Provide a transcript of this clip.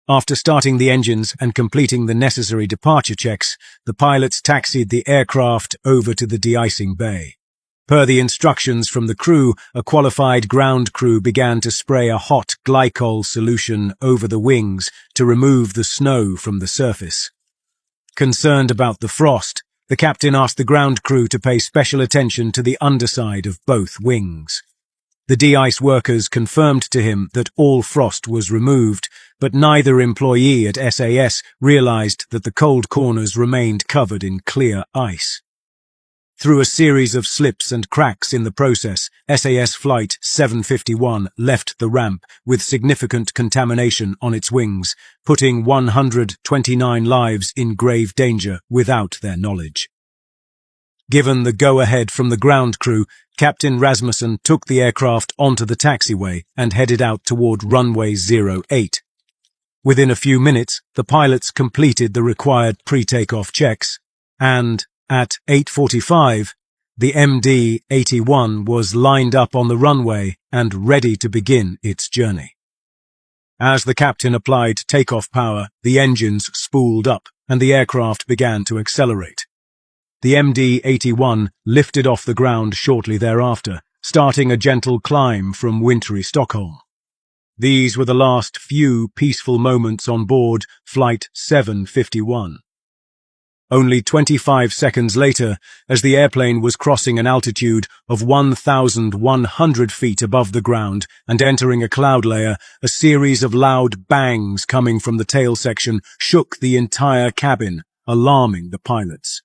After starting the engines and completing the necessary departure checks, the pilots taxied the aircraft over to the de-icing bay. Per the instructions from the crew, a qualified ground crew began to spray a hot glycol solution over the wings to remove the snow from the surface. Concerned about the frost, the captain asked the ground crew to pay special attention to the underside of both wings. The de-ice workers confirmed to him that all frost was removed, but neither employee at SAS realized that the cold corners remained covered in clear ice. Through a series of slips and cracks in the process, SAS Flight 751 left the ramp with significant contamination on its wings, putting 129 lives in grave danger without their knowledge. Given the go-ahead from the ground crew, Captain Rasmussen took the aircraft onto the taxiway and headed out toward runway 08. Within a few minutes, the pilots completed the required pre-takeoff checks, and at 8:45, the MD-81 was lined up on the runway and ready to begin its journey. As the captain applied takeoff power, the engines spooled up and the aircraft began to accelerate. The MD-81 lifted off the ground shortly thereafter, starting a gentle climb from wintry Stockholm. These were the last few peaceful moments on board Flight 751. Only 25 seconds later, as the airplane was crossing an altitude of 1,100 feet above the ground and entering a cloud layer, a series of loud bangs coming from the tail section shook the entire cabin, alarming the pilots.